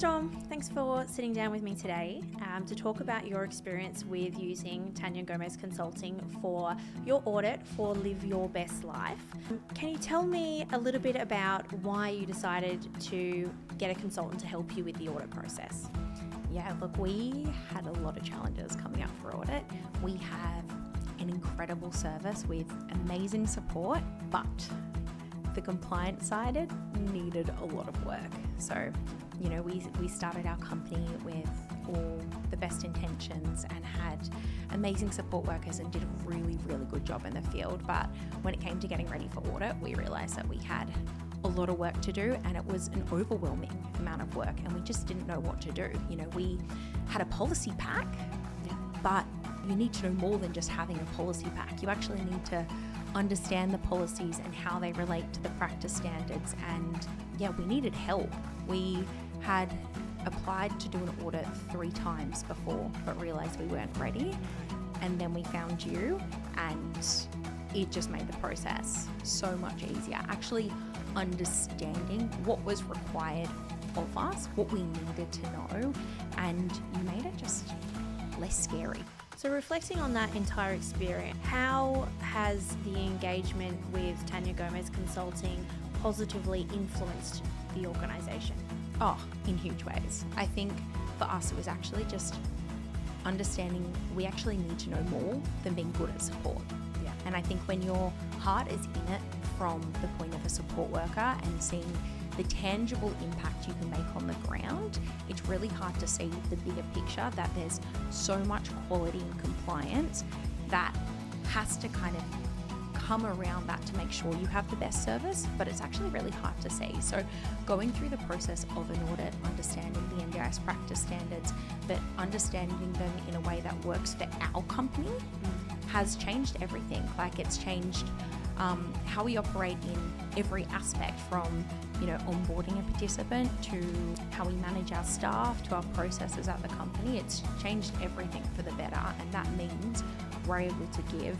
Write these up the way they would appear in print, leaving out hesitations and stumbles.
ByStorm, thanks for sitting down with me today to talk about your experience with using Tania Gomez Consulting for your audit for Live Your Best Life. Can you tell me a little bit about why you decided to get a consultant to help you with the audit process? Yeah, look, we had a lot of challenges coming up for audit. We have an incredible service with amazing support, but the compliance side, it needed a lot of work. So, we started our company with all the best intentions and had amazing support workers and did a really, really good job in the field. But when it came to getting ready for audit, we realized that we had a lot of work to do and it was an overwhelming amount of work and we just didn't know what to do. We had a policy pack, but you need to know more than just having a policy pack. You actually need to understand the policies and how they relate to the practice standards. And we needed help. We had applied to do an audit 3 times before, but realized we weren't ready. And then we found you, and it just made the process so much easier. Actually understanding what was required of us, what we needed to know, and you made it just less scary. So reflecting on that entire experience, how has the engagement with Tania Gomez Consulting positively influenced the organisation? Oh, in huge ways. I think for us it was actually just understanding we actually need to know more than being good at support. Yeah. And I think when your heart is in it from the point of a support worker and seeing the tangible impact you can make on the ground, it's really hard to see the bigger picture that there's so much quality and compliance that has to kind of come around that to make sure you have the best service, but it's actually really hard to see. So going through the process of an audit, understanding the NDIS practice standards, but understanding them in a way that works for our company has changed everything. Like it's changed how we operate in every aspect, from onboarding a participant to how we manage our staff to our processes at the company. It's changed everything for the better, and that means we're able to give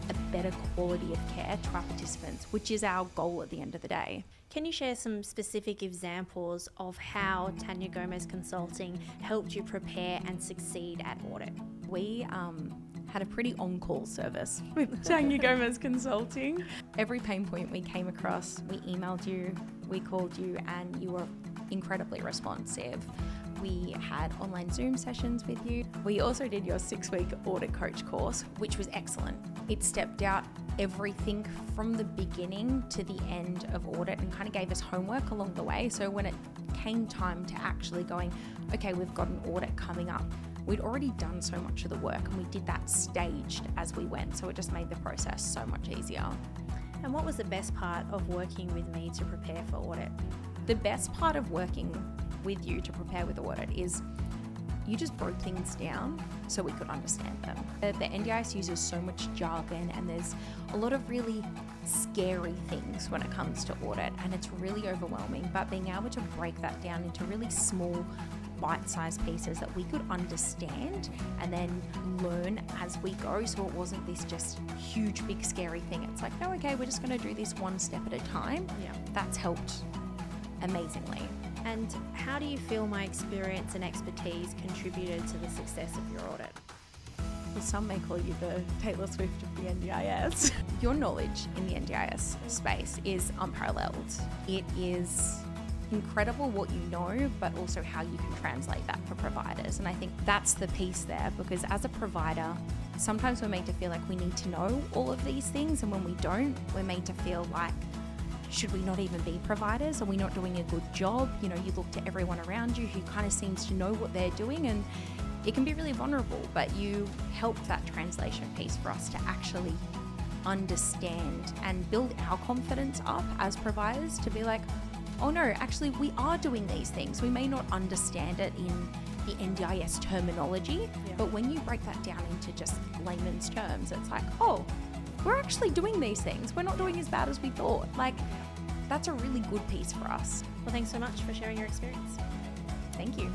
a better quality of care to our participants, which is our goal at the end of the day. Can you share some specific examples of how Tania Gomez Consulting helped you prepare and succeed at audit? We had a pretty on-call service with Tania Gomez Consulting. Every pain point we came across, we emailed you, we called you, and you were incredibly responsive. We had online Zoom sessions with you. We also did your 6-week audit coach course, which was excellent. It stepped out everything from the beginning to the end of audit and kind of gave us homework along the way. So when it came time to actually going, okay, we've got an audit coming up, we'd already done so much of the work and we did that staged as we went. So it just made the process so much easier. And what was the best part of working with me to prepare for audit? The best part of working with you to prepare with audit is you just broke things down so we could understand them. The NDIS uses so much jargon and there's a lot of really scary things when it comes to audit, and it's really overwhelming, but being able to break that down into really small bite-sized pieces that we could understand and then learn as we go, so it wasn't this just huge big scary thing. It's like, no, okay, we're just going to do this one step at a time. That's helped amazingly. And how do you feel my experience and expertise contributed to the success of your audit? Well, some may call you the Taylor Swift of the NDIS. Your knowledge in the NDIS space is unparalleled. It is incredible what you know, but also how you can translate that for providers. And I think that's the piece there, because as a provider, sometimes we're made to feel like we need to know all of these things, and when we don't, we're made to feel like, should we not even be providers? Are we not doing a good job? You look to everyone around you who kind of seems to know what they're doing, and it can be really vulnerable, but you helped that translation piece for us to actually understand and build our confidence up as providers to be like, oh no, actually we are doing these things. We may not understand it in the NDIS terminology, but when you break that down into just layman's terms, it's like, oh, we're actually doing these things. We're not doing as bad as we thought. Like, that's a really good piece for us. Well, thanks so much for sharing your experience. Thank you.